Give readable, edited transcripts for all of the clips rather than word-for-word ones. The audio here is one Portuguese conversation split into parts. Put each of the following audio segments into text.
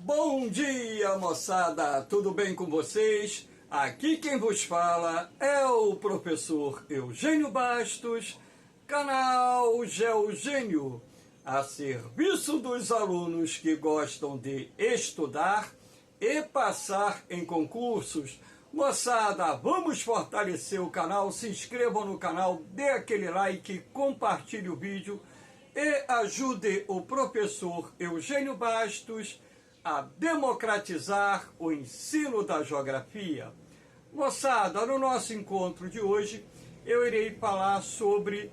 Bom dia, moçada! Tudo bem com vocês? Aqui quem vos fala é o professor Eugênio Bastos, canal Geogênio, a serviço dos alunos que gostam de estudar e passar em concursos. Moçada, vamos fortalecer o canal, se inscrevam no canal, dê aquele like, compartilhe o vídeo e ajude o professor Eugênio Bastos a democratizar o ensino da geografia. Moçada, no nosso encontro de hoje, eu irei falar sobre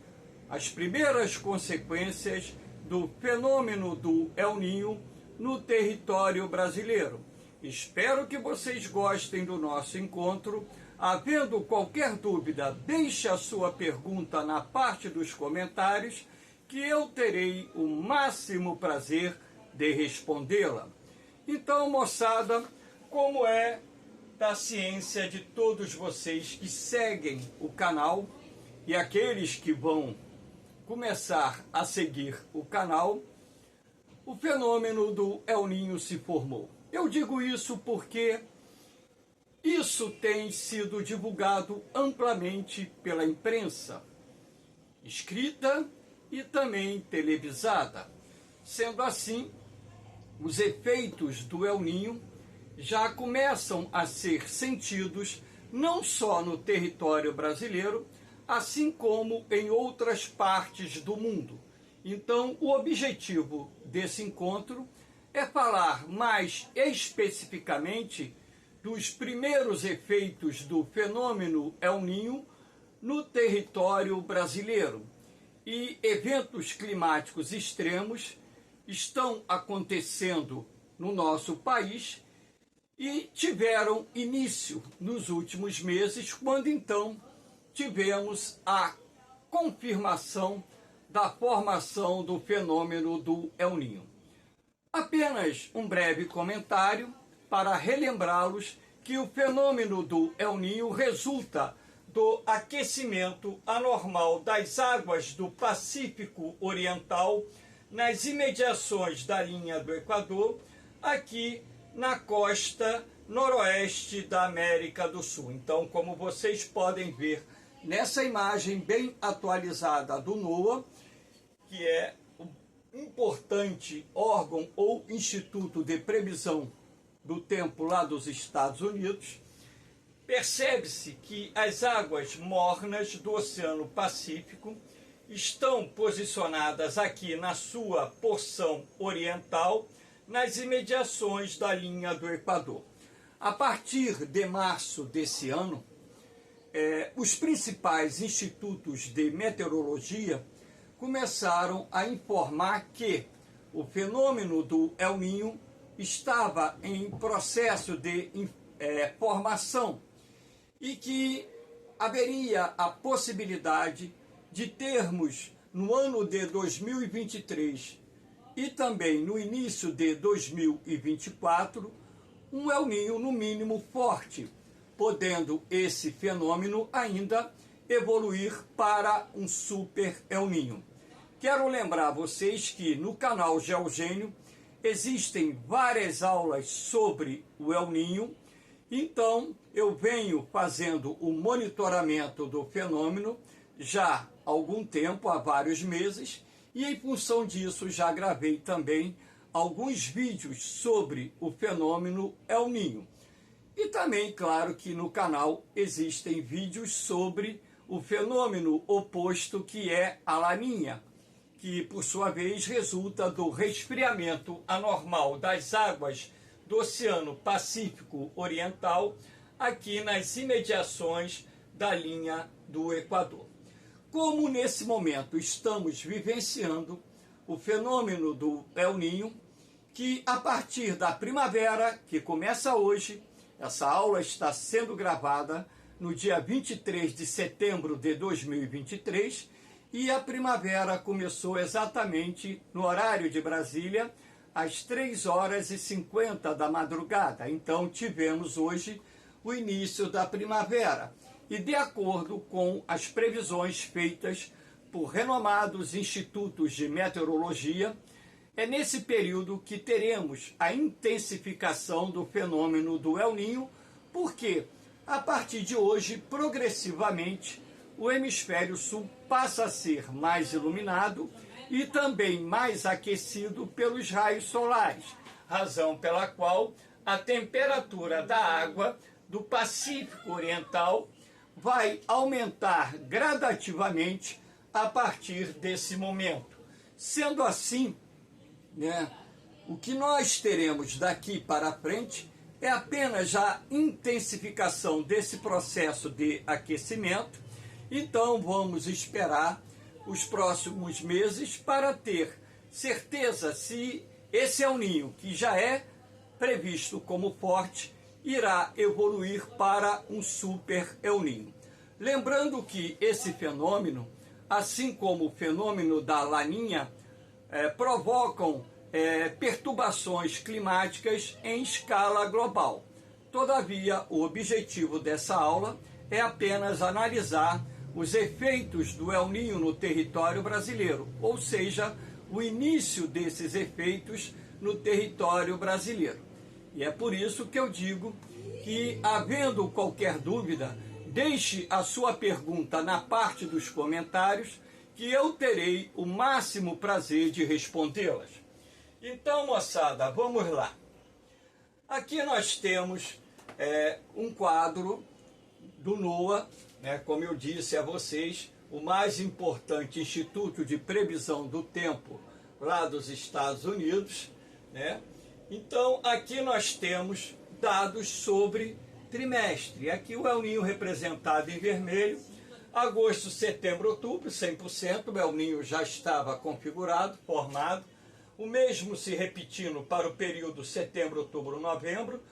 as primeiras consequências do fenômeno do El Niño no território brasileiro. Espero que vocês gostem do nosso encontro. Havendo qualquer dúvida, deixe a sua pergunta na parte dos comentários, que eu terei o máximo prazer de respondê-la. Então, moçada, como é da ciência de todos vocês que seguem o canal e aqueles que vão começar a seguir o canal, o fenômeno do El Niño se formou. Eu digo isso porque isso tem sido divulgado amplamente pela imprensa, escrita e também televisada. Sendo assim, os efeitos do El Niño já começam a ser sentidos não só no território brasileiro, assim como em outras partes do mundo. Então, o objetivo desse encontro é falar mais especificamente dos primeiros efeitos do fenômeno El Niño no território brasileiro. E eventos climáticos extremos estão acontecendo no nosso país e tiveram início nos últimos meses, quando então tivemos a confirmação da formação do fenômeno do El Niño. Apenas um breve comentário para relembrá-los que o fenômeno do El Niño resulta do aquecimento anormal das águas do Pacífico Oriental nas imediações da linha do Equador, aqui na costa noroeste da América do Sul. Então, como vocês podem ver nessa imagem bem atualizada do NOAA, que é um importante órgão ou instituto de previsão do tempo lá dos Estados Unidos, percebe-se que as águas mornas do Oceano Pacífico estão posicionadas aqui na sua porção oriental, nas imediações da linha do Equador. A partir de março desse ano, os principais institutos de meteorologia começaram a informar que o fenômeno do El Niño estava em processo de formação e que haveria a possibilidade de termos no ano de 2023 e também no início de 2024 um El Niño no mínimo forte, podendo esse fenômeno ainda evoluir para um super El Niño. Quero lembrar vocês que no canal Geogênio existem várias aulas sobre o El Niño. Então, eu venho fazendo o monitoramento do fenômeno já há algum tempo, há vários meses, e em função disso já gravei também alguns vídeos sobre o fenômeno El Niño. E também, claro, que no canal existem vídeos sobre o fenômeno oposto, que é a Laninha, que por sua vez resulta do resfriamento anormal das águas do Oceano Pacífico Oriental, aqui nas imediações da linha do Equador. Como nesse momento estamos vivenciando o fenômeno do El Niño, que a partir da primavera, que começa hoje, essa aula está sendo gravada no dia 23 de setembro de 2023, e a primavera começou exatamente no horário de Brasília, às 3h50 da madrugada. Então tivemos hoje o início da primavera. E de acordo com as previsões feitas por renomados institutos de meteorologia, É nesse período que teremos a intensificação do fenômeno do El Niño, porque a partir de hoje, progressivamente, o hemisfério sul passa a ser mais iluminado e também mais aquecido pelos raios solares, razão pela qual a temperatura da água do Pacífico Oriental vai aumentar gradativamente a partir desse momento. Sendo assim, o que nós teremos daqui para frente é apenas a intensificação desse processo de aquecimento. Então vamos esperar os próximos meses para ter certeza se esse El Niño, que já é previsto como forte, irá evoluir para um super El Niño. Lembrando que esse fenômeno, assim como o fenômeno da Laninha, provocam perturbações climáticas em escala global. Todavia, o objetivo dessa aula é apenas analisar os efeitos do El Niño no território brasileiro, ou seja, o início desses efeitos no território brasileiro. E é por isso que eu digo que, havendo qualquer dúvida, deixe a sua pergunta na parte dos comentários, que eu terei o máximo prazer de respondê-las. Então, moçada, vamos lá. Aqui nós temos um quadro do NOAA, como eu disse a vocês, o mais importante instituto de previsão do tempo lá dos Estados Unidos. Então, aqui nós temos dados sobre trimestre. Aqui o El Niño representado em vermelho. Agosto, setembro, outubro, 100%. O El Niño já estava configurado, formado. O mesmo se repetindo para o período setembro, outubro, novembro,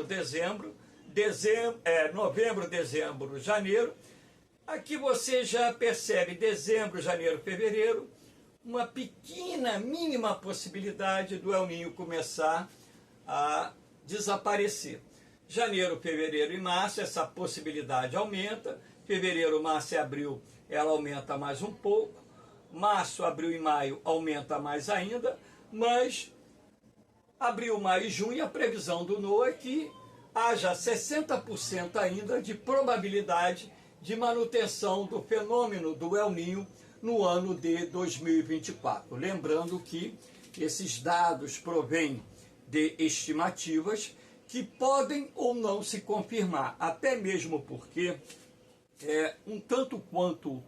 dezembro, novembro, dezembro, janeiro. Aqui você já percebe dezembro, janeiro, fevereiro, uma pequena, mínima possibilidade do El Niño começar a desaparecer. Janeiro, fevereiro e março, essa possibilidade aumenta. Fevereiro, março e abril, ela aumenta mais um pouco. Março, abril e maio aumenta mais ainda, mas abril, maio e junho, a previsão do NOAA é que haja 60% ainda de probabilidade de manutenção do fenômeno do El Niño no ano de 2024. Lembrando que esses dados provêm de estimativas que podem ou não se confirmar, até mesmo porque é um tanto quanto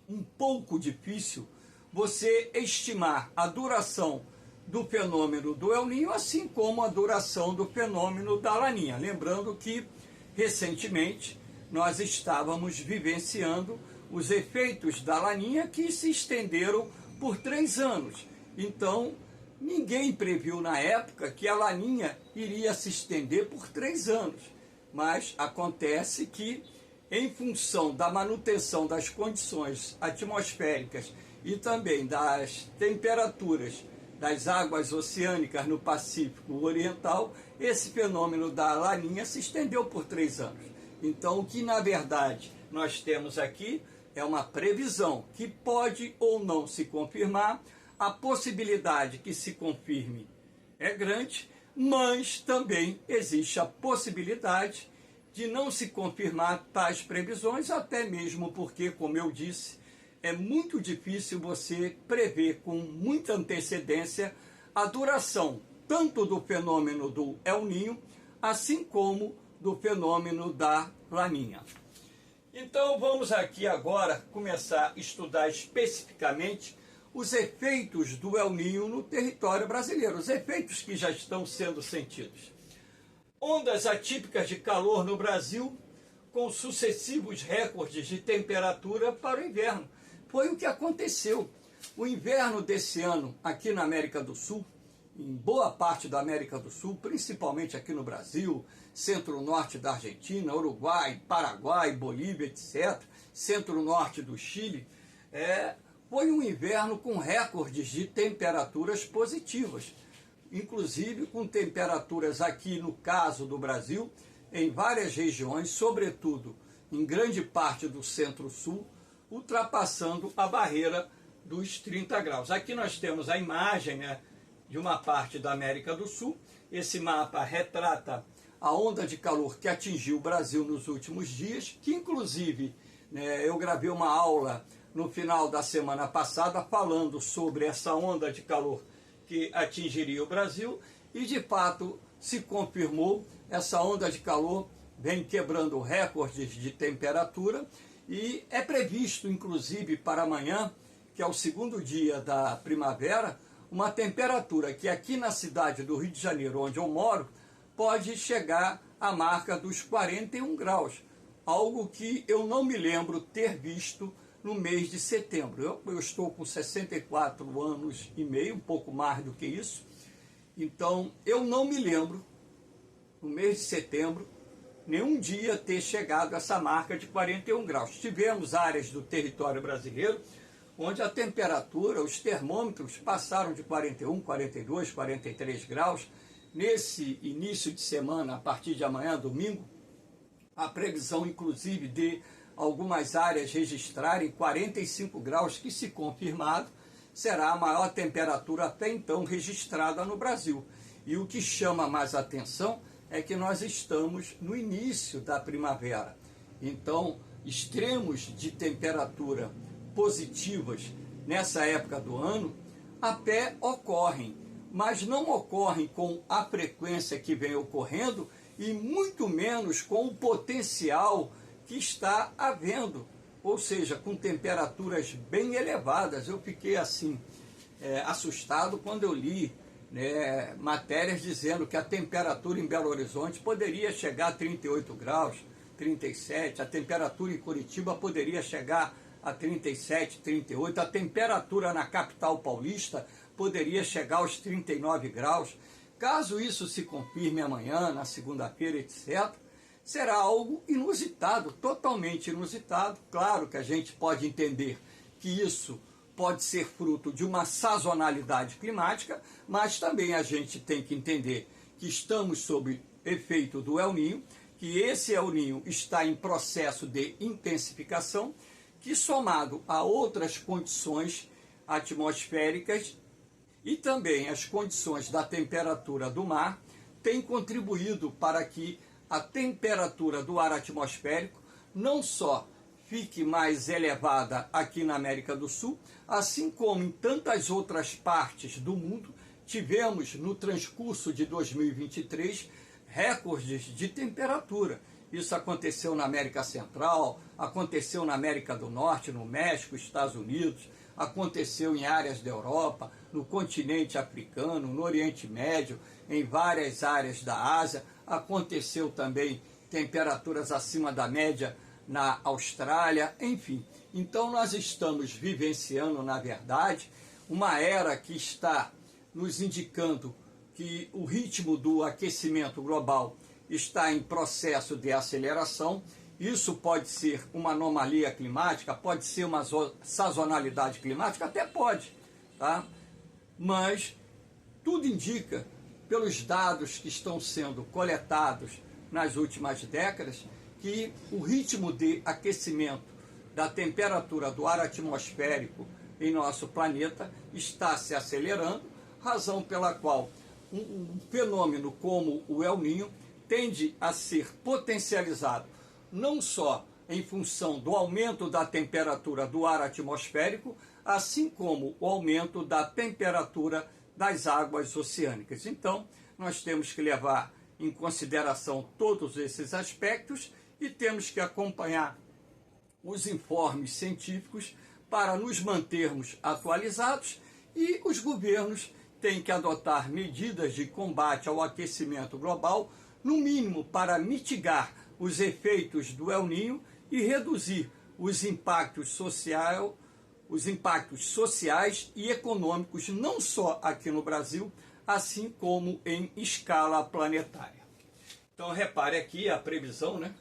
um pouco difícil você estimar a duração do fenômeno do El Niño, assim como a duração do fenômeno da Laninha. Lembrando que, recentemente, nós estávamos vivenciando os efeitos da Laninha que se estenderam por 3 anos. Então, ninguém previu na época que a Laninha iria se estender por 3 anos. Mas acontece que, em função da manutenção das condições atmosféricas e também das temperaturas das águas oceânicas no Pacífico Oriental, esse fenômeno da Laninha se estendeu por 3 anos. Então, o que na verdade nós temos aqui é uma previsão que pode ou não se confirmar. A possibilidade que se confirme é grande, mas também existe a possibilidade de não se confirmar tais previsões, até mesmo porque, como eu disse, é muito difícil você prever com muita antecedência a duração tanto do fenômeno do El Niño, assim como do fenômeno da Laninha. Então vamos aqui agora começar a estudar especificamente os efeitos do El Niño no território brasileiro, os efeitos que já estão sendo sentidos. Ondas atípicas de calor no Brasil, com sucessivos recordes de temperatura para o inverno. Foi o que aconteceu. O inverno desse ano, aqui na América do Sul, em boa parte da América do Sul, principalmente aqui no Brasil, centro-norte da Argentina, Uruguai, Paraguai, Bolívia, etc., centro-norte do Chile, foi um inverno com recordes de temperaturas positivas. Inclusive com temperaturas aqui, no caso do Brasil, em várias regiões, sobretudo em grande parte do centro-sul, ultrapassando a barreira dos 30 graus. Aqui nós temos a imagem, né, de uma parte da América do Sul. Esse mapa retrata a onda de calor que atingiu o Brasil nos últimos dias, que inclusive, né, eu gravei uma aula no final da semana passada falando sobre essa onda de calor que atingiria o Brasil, e de fato se confirmou. Essa onda de calor vem quebrando recordes de temperatura e é previsto, inclusive, para amanhã, que é o segundo dia da primavera, uma temperatura que aqui na cidade do Rio de Janeiro, onde eu moro, pode chegar à marca dos 41 graus, algo que eu não me lembro ter visto no mês de setembro. Eu estou com 64 anos e meio, um pouco mais do que isso, então eu não me lembro, no mês de setembro, nenhum dia ter chegado a essa marca de 41 graus. Tivemos áreas do território brasileiro onde a temperatura, os termômetros passaram de 41, 42, 43 graus. Nesse início de semana, a partir de amanhã, domingo, a previsão inclusive de algumas áreas registrarem 45 graus, que se confirmado, será a maior temperatura até então registrada no Brasil. E o que chama mais atenção é que nós estamos no início da primavera. Então, extremos de temperatura positivas nessa época do ano até ocorrem, mas não ocorrem com a frequência que vem ocorrendo e muito menos com o potencial que está havendo, ou seja, com temperaturas bem elevadas. Eu fiquei assim, assustado quando eu li, né, matérias dizendo que a temperatura em Belo Horizonte poderia chegar a 38 graus, 37, a temperatura em Curitiba poderia chegar a 37, 38, a temperatura na capital paulista poderia chegar aos 39 graus. Caso isso se confirme amanhã, na segunda-feira, etc., será algo inusitado, totalmente inusitado. Claro que a gente pode entender que isso pode ser fruto de uma sazonalidade climática, mas também a gente tem que entender que estamos sob efeito do El Niño, que esse El Niño está em processo de intensificação, que somado a outras condições atmosféricas e também as condições da temperatura do mar, tem contribuído para que a temperatura do ar atmosférico não só fique mais elevada aqui na América do Sul, assim como em tantas outras partes do mundo. Tivemos no transcurso de 2023 recordes de temperatura. Isso aconteceu na América Central, aconteceu na América do Norte, no México, Estados Unidos, aconteceu em áreas da Europa, no continente africano, no Oriente Médio, em várias áreas da Ásia. Aconteceu também temperaturas acima da média na Austrália, enfim. Então nós estamos vivenciando, na verdade, uma era que está nos indicando que o ritmo do aquecimento global está em processo de aceleração. Isso pode ser uma anomalia climática, pode ser uma sazonalidade climática, até pode, tá? Mas tudo indica, pelos dados que estão sendo coletados nas últimas décadas, que o ritmo de aquecimento da temperatura do ar atmosférico em nosso planeta está se acelerando, razão pela qual um fenômeno como o El Niño tende a ser potencializado não só em função do aumento da temperatura do ar atmosférico, assim como o aumento da temperatura das águas oceânicas. Então, nós temos que levar em consideração todos esses aspectos e temos que acompanhar os informes científicos para nos mantermos atualizados, e os governos têm que adotar medidas de combate ao aquecimento global, no mínimo para mitigar os efeitos do El Niño e reduzir os impactos sociais e econômicos, não só aqui no Brasil, assim como em escala planetária. Então repare aqui a previsão, né?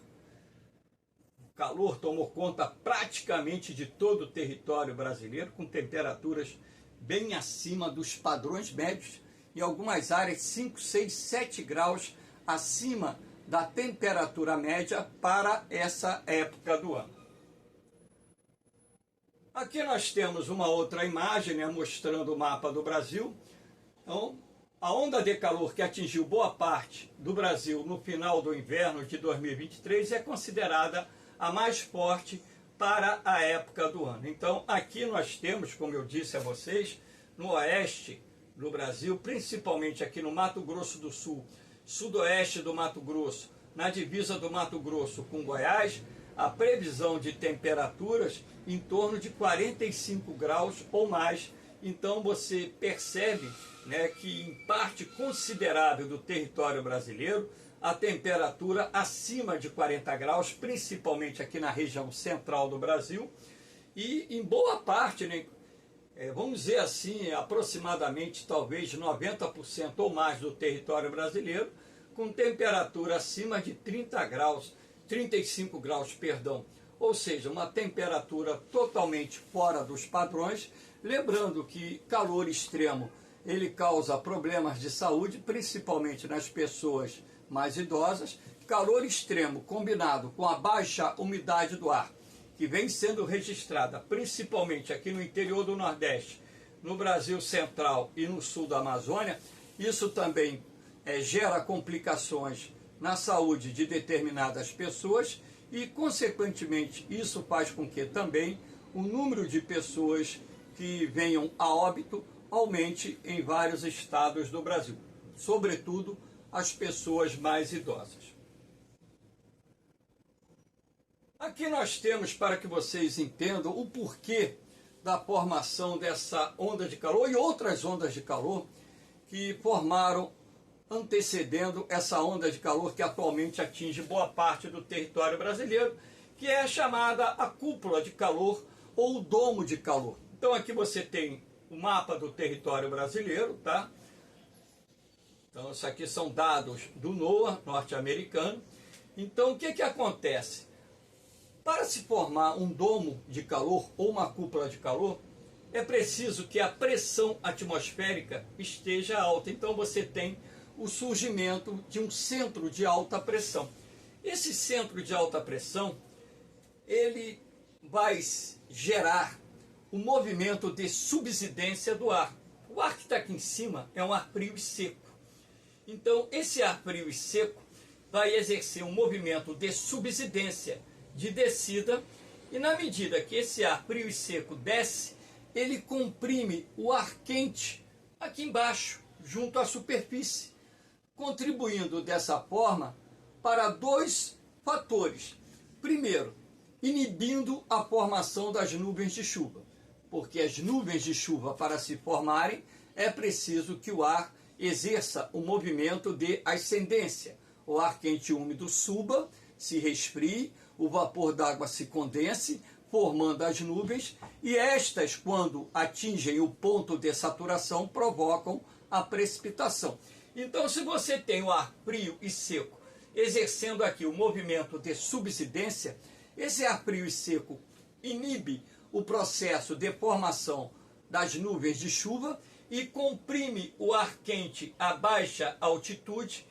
O calor tomou conta praticamente de todo o território brasileiro, com temperaturas bem acima dos padrões médios, em algumas áreas 5, 6, 7 graus acima da temperatura média para essa época do ano. Aqui nós temos uma outra imagem, né, mostrando o mapa do Brasil. Então, a onda de calor que atingiu boa parte do Brasil no final do inverno de 2023 é considerada a mais forte para a época do ano. Então, aqui nós temos, como eu disse a vocês, no oeste do Brasil, principalmente aqui no Mato Grosso do Sul, sudoeste do Mato Grosso, na divisa do Mato Grosso com Goiás, a previsão de temperaturas em torno de 45 graus ou mais. Então você percebe, né, que em parte considerável do território brasileiro, a temperatura acima de 40 graus, principalmente aqui na região central do Brasil, e em boa parte, né, vamos dizer assim, aproximadamente talvez 90% ou mais do território brasileiro, com temperatura acima de 30 graus, 35 graus, perdão, ou seja, uma temperatura totalmente fora dos padrões. Lembrando que calor extremo, ele causa problemas de saúde, principalmente nas pessoas mais idosas. Calor extremo combinado com a baixa umidade do ar, que vem sendo registrada principalmente aqui no interior do Nordeste, no Brasil Central e no sul da Amazônia, isso também gera complicações na saúde de determinadas pessoas e, consequentemente, isso faz com que também o número de pessoas que venham a óbito aumente em vários estados do Brasil, sobretudo as pessoas mais idosas. Aqui nós temos, para que vocês entendam o porquê da formação dessa onda de calor e outras ondas de calor que formaram antecedendo essa onda de calor que atualmente atinge boa parte do território brasileiro, que é chamada a cúpula de calor ou o domo de calor. Então aqui você tem o mapa do território brasileiro, tá? Então isso aqui são dados do NOAA, norte-americano. Então o que que acontece? Para se formar um domo de calor ou uma cúpula de calor, é preciso que a pressão atmosférica esteja alta. Então você tem o surgimento de um centro de alta pressão. Esse centro de alta pressão, ele vai gerar um movimento de subsidência do ar. O ar que está aqui em cima é um ar frio e seco. Então, esse ar frio e seco vai exercer um movimento de subsidência, de descida, e na medida que esse ar frio e seco desce, ele comprime o ar quente aqui embaixo, junto à superfície, contribuindo dessa forma para dois fatores. Primeiro, inibindo a formação das nuvens de chuva, porque as nuvens de chuva, para se formarem, é preciso que o ar exerça o movimento de ascendência. O ar quente e úmido suba, se resfrie, o vapor d'água se condense, formando as nuvens, e estas, quando atingem o ponto de saturação, provocam a precipitação. Então, se você tem o ar frio e seco exercendo aqui o movimento de subsidência, esse ar frio e seco inibe o processo de formação das nuvens de chuva e comprime o ar quente a baixa altitude,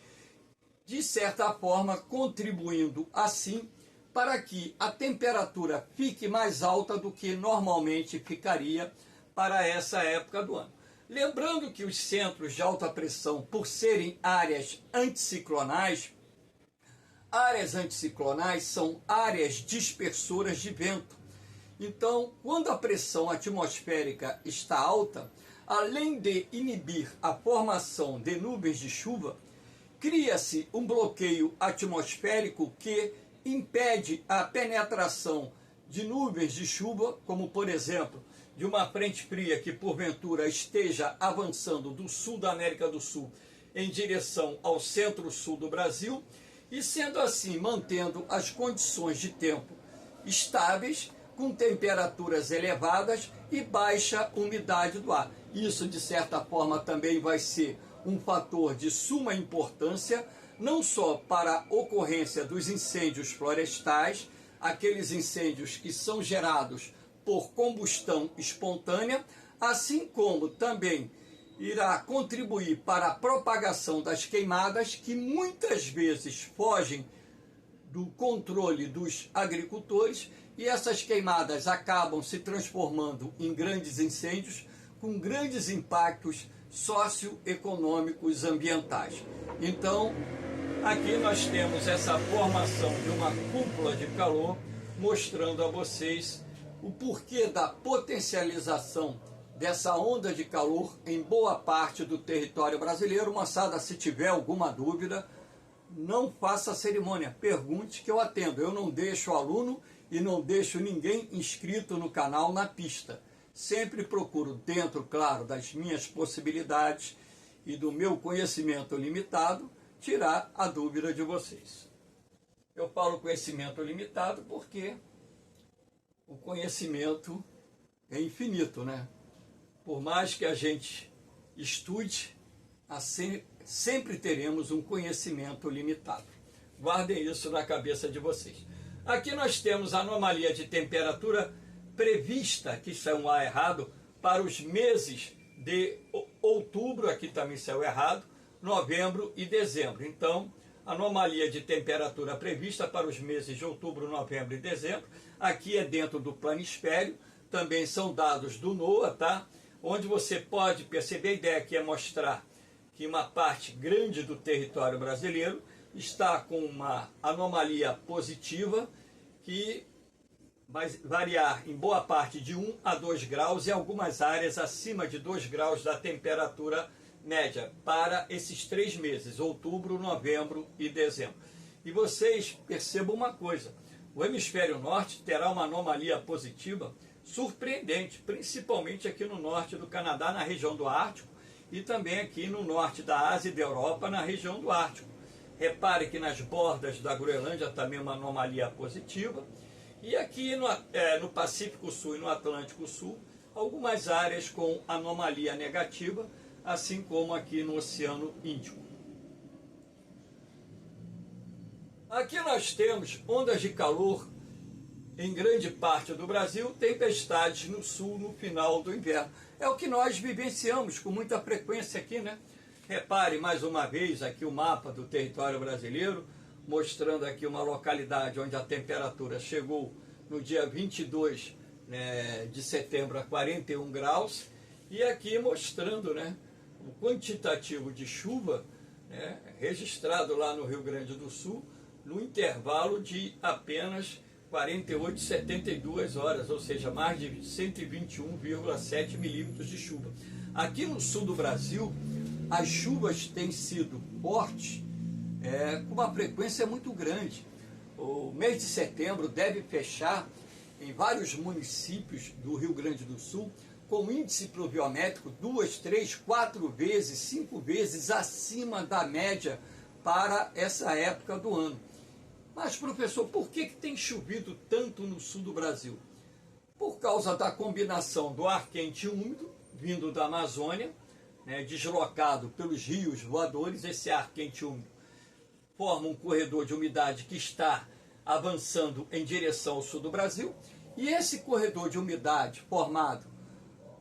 de certa forma contribuindo assim para que a temperatura fique mais alta do que normalmente ficaria para essa época do ano. Lembrando que os centros de alta pressão, por serem áreas anticiclonais são áreas dispersoras de vento. Então, quando a pressão atmosférica está alta, além de inibir a formação de nuvens de chuva, cria-se um bloqueio atmosférico que impede a penetração de nuvens de chuva, como por exemplo, de uma frente fria que porventura esteja avançando do sul da América do Sul em direção ao centro-sul do Brasil, e sendo assim mantendo as condições de tempo estáveis, com temperaturas elevadas e baixa umidade do ar. Isso, de certa forma, também vai ser um fator de suma importância, não só para a ocorrência dos incêndios florestais, aqueles incêndios que são gerados por combustão espontânea, assim como também irá contribuir para a propagação das queimadas, que muitas vezes fogem do controle dos agricultores e essas queimadas acabam se transformando em grandes incêndios com grandes impactos socioeconômicos ambientais. Então, aqui nós temos essa formação de uma cúpula de calor, mostrando a vocês o porquê da potencialização dessa onda de calor em boa parte do território brasileiro. Moçada, se tiver alguma dúvida, não faça cerimônia, pergunte que eu atendo. Eu não deixo o aluno e não deixo ninguém inscrito no canal na pista. Sempre procuro, dentro, claro, das minhas possibilidades e do meu conhecimento limitado, tirar a dúvida de vocês. Eu falo conhecimento limitado porque o conhecimento é infinito, né? Por mais que a gente estude, sempre teremos um conhecimento limitado. Guardem isso na cabeça de vocês. Aqui nós temos a anomalia de temperatura prevista, que saiu A errado, para os meses de outubro, aqui também saiu errado, novembro e dezembro. Então, anomalia de temperatura prevista para os meses de outubro, novembro e dezembro. Aqui é dentro do planisfério, também são dados do NOAA, tá? Onde você pode perceber, a ideia aqui é mostrar que uma parte grande do território brasileiro está com uma anomalia positiva que vai variar em boa parte de 1 a 2 graus e algumas áreas acima de 2 graus da temperatura média para esses 3 meses, outubro, novembro e dezembro. E vocês percebam uma coisa, o hemisfério norte terá uma anomalia positiva surpreendente, principalmente aqui no norte do Canadá, na região do Ártico, e também aqui no norte da Ásia e da Europa, na região do Ártico. Repare que nas bordas da Groenlândia também uma anomalia positiva, e aqui no Pacífico Sul e no Atlântico Sul, algumas áreas com anomalia negativa, assim como aqui no Oceano Índico. Aqui nós temos ondas de calor em grande parte do Brasil, tempestades no sul no final do inverno. É o que nós vivenciamos com muita frequência aqui, né? Repare mais uma vez aqui o mapa do território brasileiro, mostrando aqui uma localidade onde a temperatura chegou no dia 22 de setembro a 41 graus, e aqui mostrando, né, o quantitativo de chuva, né, registrado lá no Rio Grande do Sul, no intervalo de apenas 48 e 72 horas, ou seja, mais de 121,7 milímetros de chuva. Aqui no sul do Brasil, as chuvas têm sido fortes, com uma frequência muito grande. O mês de setembro deve fechar em vários municípios do Rio Grande do Sul com índice pluviométrico 2, 3, 4 vezes, 5 vezes acima da média para essa época do ano. Mas, professor, por que tem chovido tanto no sul do Brasil? Por causa da combinação do ar quente e úmido, vindo da Amazônia, deslocado pelos rios voadores. Esse ar quente e úmido forma um corredor de umidade que está avançando em direção ao sul do Brasil. E esse corredor de umidade formado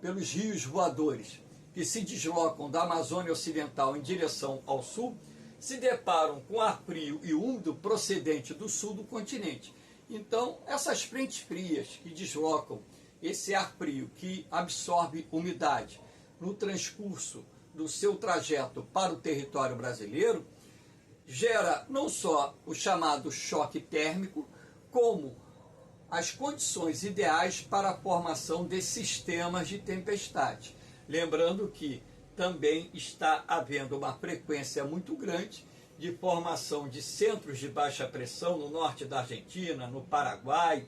pelos rios voadores, que se deslocam da Amazônia Ocidental em direção ao sul, se deparam com ar frio e úmido procedente do sul do continente. Então, essas frentes frias que deslocam esse ar frio, que absorve umidade no transcurso do seu trajeto para o território brasileiro, gera não só o chamado choque térmico, como as condições ideais para a formação de sistemas de tempestade. Lembrando que também está havendo uma frequência muito grande de formação de centros de baixa pressão no norte da Argentina, no Paraguai,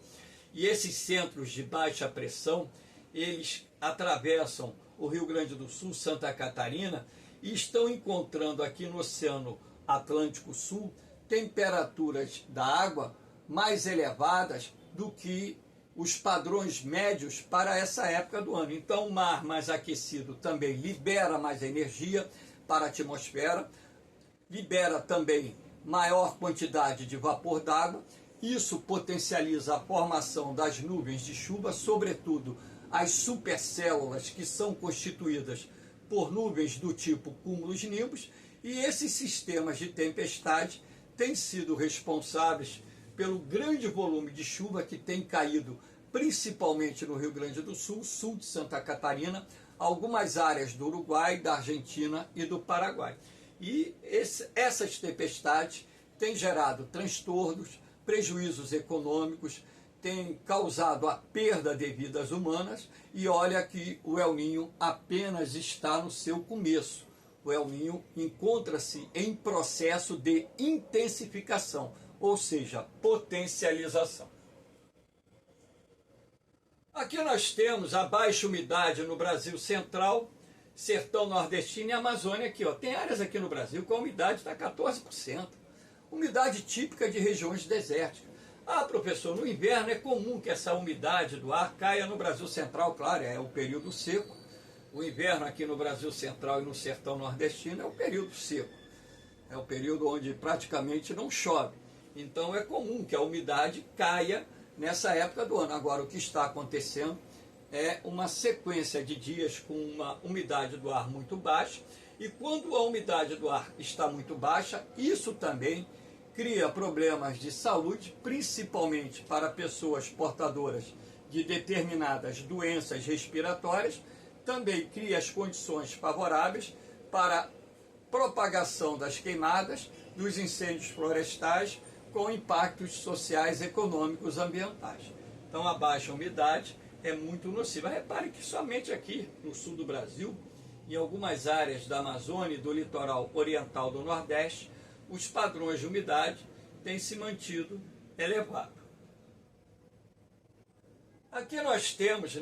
e esses centros de baixa pressão, eles atravessam o Rio Grande do Sul, Santa Catarina, e estão encontrando aqui no Oceano Atlântico Sul temperaturas da água mais elevadas do que os padrões médios para essa época do ano. Então, o mar mais aquecido também libera mais energia para a atmosfera, libera também maior quantidade de vapor d'água. Isso potencializa a formação das nuvens de chuva, sobretudo as supercélulas, que são constituídas por nuvens do tipo cúmulos-nimbus, e esses sistemas de tempestade têm sido responsáveis pelo grande volume de chuva que tem caído principalmente no Rio Grande do Sul, sul de Santa Catarina, algumas áreas do Uruguai, da Argentina e do Paraguai. E essas tempestades têm gerado transtornos, prejuízos econômicos, têm causado a perda de vidas humanas, e olha que o El Niño apenas está no seu começo. O El Niño encontra-se em processo de intensificação, ou seja, potencialização. Aqui nós temos a baixa umidade no Brasil central, sertão nordestino e Amazônia aqui, ó. Tem áreas aqui no Brasil com a umidade está 14%. Umidade típica de regiões desérticas. Ah, professor, no inverno é comum que essa umidade do ar caia no Brasil central, claro, é o período seco. O inverno aqui no Brasil central e no sertão nordestino é o período seco. É o período onde praticamente não chove. Então é comum que a umidade caia nessa época do ano. Agora, o que está acontecendo é uma sequência de dias com uma umidade do ar muito baixa, e quando a umidade do ar está muito baixa, isso também cria problemas de saúde, principalmente para pessoas portadoras de determinadas doenças respiratórias, também cria as condições favoráveis para propagação das queimadas, dos incêndios florestais, com impactos sociais, econômicos, ambientais. Então a baixa umidade é muito nociva. Repare que somente aqui no sul do Brasil, em algumas áreas da Amazônia e do litoral oriental do Nordeste, os padrões de umidade têm se mantido elevados. Aqui nós temos,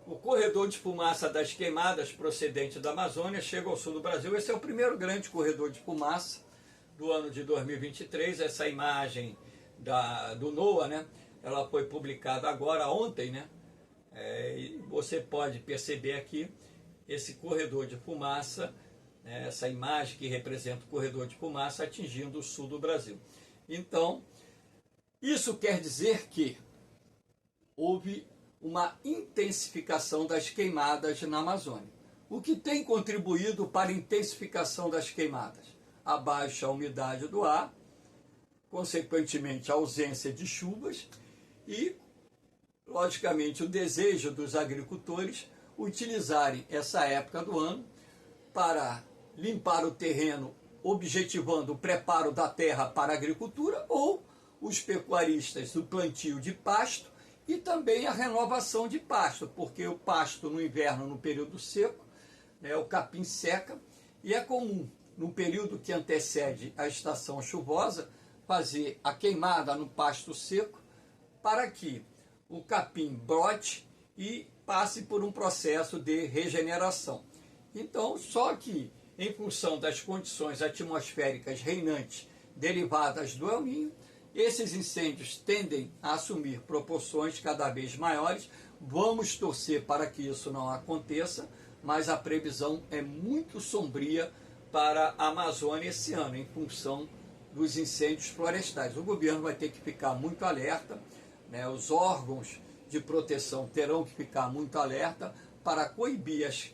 o corredor de fumaça das queimadas procedente da Amazônia chega ao sul do Brasil. Esse é o primeiro grande corredor de fumaça do ano de 2023, essa imagem do NOAA, ela foi publicada agora, ontem, e você pode perceber aqui esse corredor de fumaça, essa imagem que representa o corredor de fumaça atingindo o sul do Brasil. Então, isso quer dizer que houve uma intensificação das queimadas na Amazônia. O que tem contribuído para a intensificação das queimadas? A baixa umidade do ar, consequentemente a ausência de chuvas e, logicamente, o desejo dos agricultores utilizarem essa época do ano para limpar o terreno, objetivando o preparo da terra para a agricultura, ou os pecuaristas o plantio de pasto e também a renovação de pasto, porque o pasto no inverno, no período seco, o capim seca, e é comum no período que antecede a estação chuvosa, fazer a queimada no pasto seco para que o capim brote e passe por um processo de regeneração. Então, só que em função das condições atmosféricas reinantes derivadas do El Niño, esses incêndios tendem a assumir proporções cada vez maiores. Vamos torcer para que isso não aconteça, mas a previsão é muito sombria para a Amazônia esse ano, em função dos incêndios florestais. O governo vai ter que ficar muito alerta, os órgãos de proteção terão que ficar muito alerta para coibir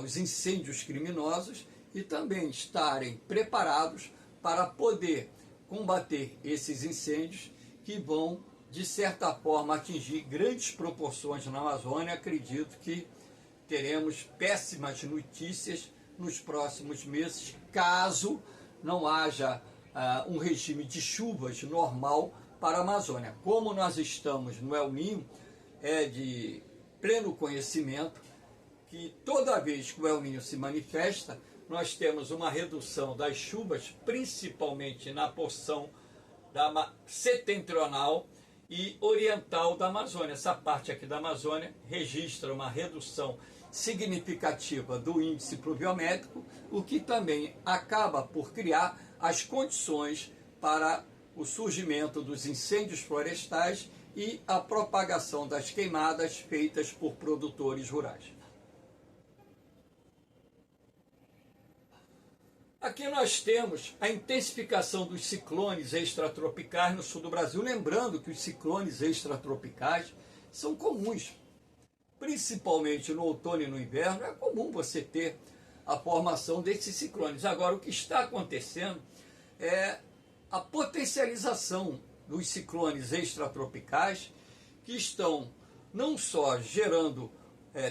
os incêndios criminosos e também estarem preparados para poder combater esses incêndios que vão, de certa forma, atingir grandes proporções na Amazônia. Acredito que teremos péssimas notícias nos próximos meses, caso não haja um regime de chuvas normal para a Amazônia. Como nós estamos no El Niño, é de pleno conhecimento que toda vez que o El Niño se manifesta, nós temos uma redução das chuvas, principalmente na porção setentrional e oriental da Amazônia. Essa parte aqui da Amazônia registra uma redução significativa do índice pluviométrico, o que também acaba por criar as condições para o surgimento dos incêndios florestais e a propagação das queimadas feitas por produtores rurais. Aqui nós temos a intensificação dos ciclones extratropicais no sul do Brasil, lembrando que os ciclones extratropicais são comuns, principalmente no outono e no inverno. É comum você ter a formação desses ciclones. Agora, o que está acontecendo é a potencialização dos ciclones extratropicais, que estão não só gerando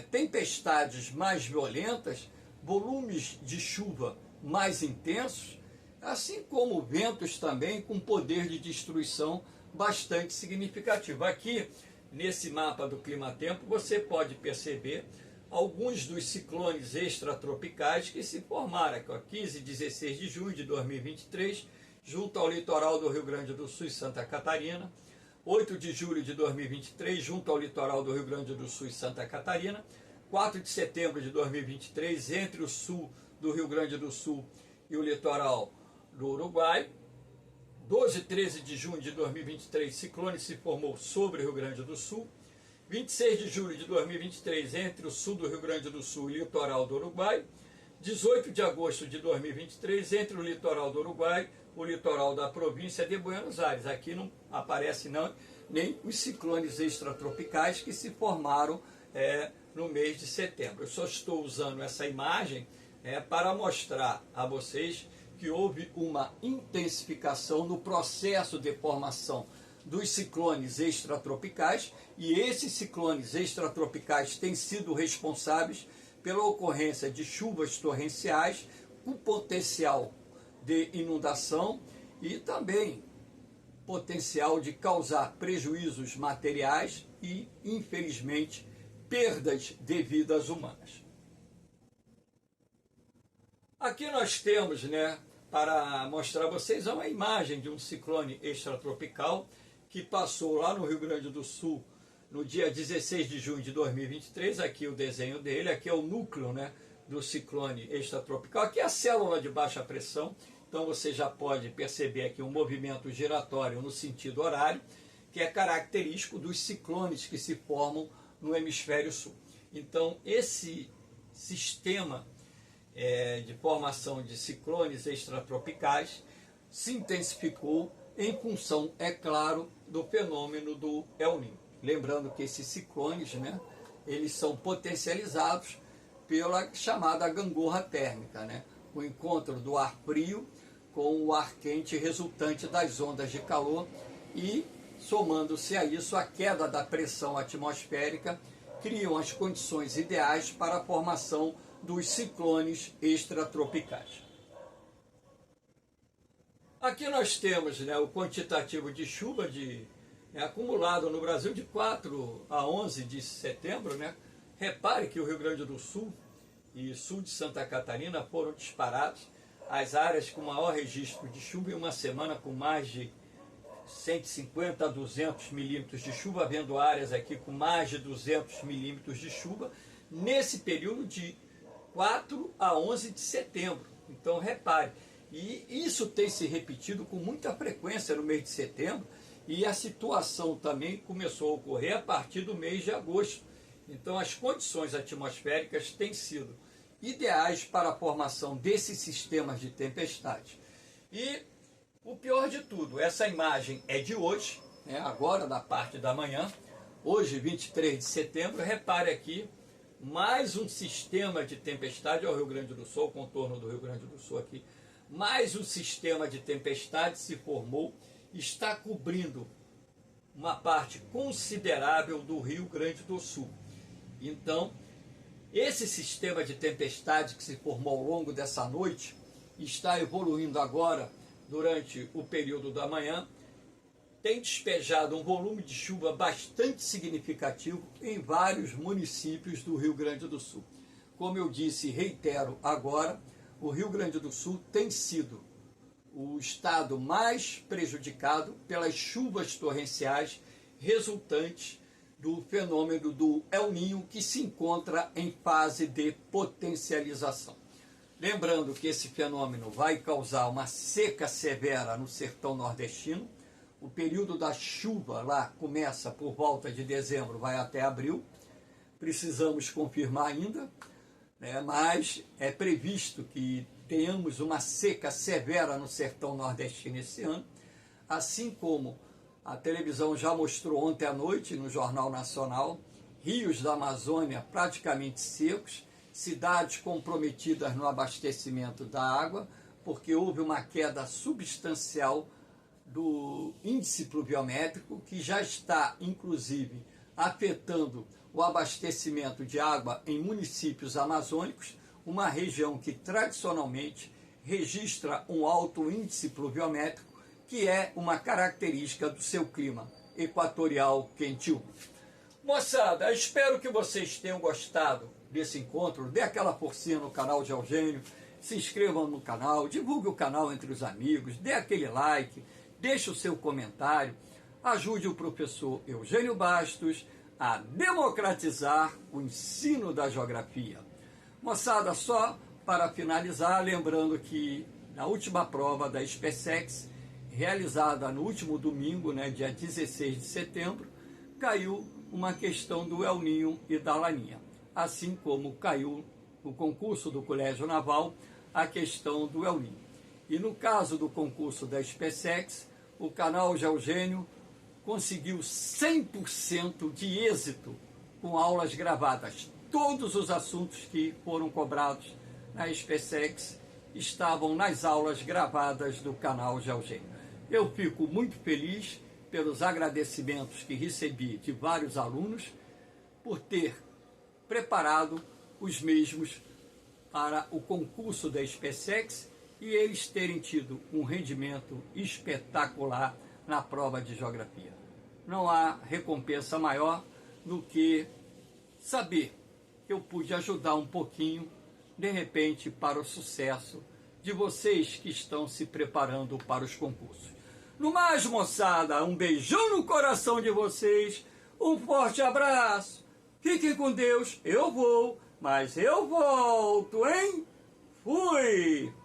tempestades mais violentas, volumes de chuva mais intensos, assim como ventos também com poder de destruição bastante significativo. Aqui, nesse mapa do clima-tempo, você pode perceber alguns dos ciclones extratropicais que se formaram aqui, 15 e 16 de junho de 2023, junto ao litoral do Rio Grande do Sul e Santa Catarina, 8 de julho de 2023, junto ao litoral do Rio Grande do Sul e Santa Catarina, 4 de setembro de 2023, entre o sul do Rio Grande do Sul e o litoral do Uruguai, 12 e 13 de junho de 2023, ciclone se formou sobre o Rio Grande do Sul, 26 de julho de 2023, entre o sul do Rio Grande do Sul e o litoral do Uruguai, 18 de agosto de 2023, entre o litoral do Uruguai e o litoral da província de Buenos Aires. Aqui não aparece nem os ciclones extratropicais que se formaram no mês de setembro. Eu só estou usando essa imagem para mostrar a vocês que houve uma intensificação no processo de formação dos ciclones extratropicais, e esses ciclones extratropicais têm sido responsáveis pela ocorrência de chuvas torrenciais com potencial de inundação e também potencial de causar prejuízos materiais e, infelizmente, perdas de vidas humanas. Aqui nós temos, para mostrar a vocês, uma imagem de um ciclone extratropical que passou lá no Rio Grande do Sul no dia 16 de junho de 2023, aqui o desenho dele, aqui é o núcleo do ciclone extratropical, aqui é a célula de baixa pressão, então você já pode perceber aqui um movimento giratório no sentido horário, que é característico dos ciclones que se formam no hemisfério sul. Então esse sistema de formação de ciclones extratropicais se intensificou em função, é claro, do fenômeno do El Niño. Lembrando que esses ciclones, eles são potencializados pela chamada gangorra térmica, o encontro do ar frio com o ar quente resultante das ondas de calor e, somando-se a isso, a queda da pressão atmosférica criam as condições ideais para a formação dos ciclones extratropicais. Aqui nós temos o quantitativo de chuva acumulado no Brasil de 4 a 11 de setembro. Repare que o Rio Grande do Sul e sul de Santa Catarina foram disparados as áreas com maior registro de chuva em uma semana, com mais de 150 a 200 milímetros de chuva, havendo áreas aqui com mais de 200 milímetros de chuva, nesse período de 4 a 11 de setembro. Então repare, e isso tem se repetido com muita frequência no mês de setembro, e a situação também começou a ocorrer a partir do mês de agosto. Então as condições atmosféricas têm sido ideais para a formação desses sistemas de tempestade. E o pior de tudo, essa imagem é de hoje, agora da parte da manhã, hoje 23 de setembro, repare aqui, mais um sistema de tempestade ao Rio Grande do Sul, o contorno do Rio Grande do Sul aqui, mais um sistema de tempestade se formou, está cobrindo uma parte considerável do Rio Grande do Sul. Então, esse sistema de tempestade que se formou ao longo dessa noite está evoluindo agora durante o período da manhã, tem despejado um volume de chuva bastante significativo em vários municípios do Rio Grande do Sul. Como eu disse e reitero agora, o Rio Grande do Sul tem sido o estado mais prejudicado pelas chuvas torrenciais resultantes do fenômeno do El Niño, que se encontra em fase de potencialização. Lembrando que esse fenômeno vai causar uma seca severa no sertão nordestino. O período da chuva lá começa por volta de dezembro, vai até abril. Precisamos confirmar ainda, mas é previsto que tenhamos uma seca severa no sertão nordestino esse ano, assim como a televisão já mostrou ontem à noite no Jornal Nacional, rios da Amazônia praticamente secos, cidades comprometidas no abastecimento da água, porque houve uma queda substancial do índice pluviométrico, que já está, inclusive, afetando o abastecimento de água em municípios amazônicos, uma região que tradicionalmente registra um alto índice pluviométrico, que é uma característica do seu clima equatorial quentil. Moçada, espero que vocês tenham gostado desse encontro. Dê aquela forcinha no canal de Eugênio, se inscrevam no canal, divulgue o canal entre os amigos, dê aquele like, deixe o seu comentário, ajude o professor Eugênio Bastos a democratizar o ensino da geografia. Moçada, só para finalizar, lembrando que na última prova da SpaceX, realizada no último domingo, dia 16 de setembro, caiu uma questão do El Ninho e da Laninha, assim como caiu no concurso do Colégio Naval a questão do El Ninho. E no caso do concurso da SpaceX, o canal de Eugênio conseguiu 100% de êxito com aulas gravadas. Todos os assuntos que foram cobrados na SpaceX estavam nas aulas gravadas do canal de Eugênio. Eu fico muito feliz pelos agradecimentos que recebi de vários alunos por ter preparado os mesmos para o concurso da SpaceX e eles terem tido um rendimento espetacular na prova de geografia. Não há recompensa maior do que saber que eu pude ajudar um pouquinho, de repente, para o sucesso de vocês que estão se preparando para os concursos. No mais, moçada, um beijão no coração de vocês, um forte abraço, fiquem com Deus, eu vou, mas eu volto, hein? Fui!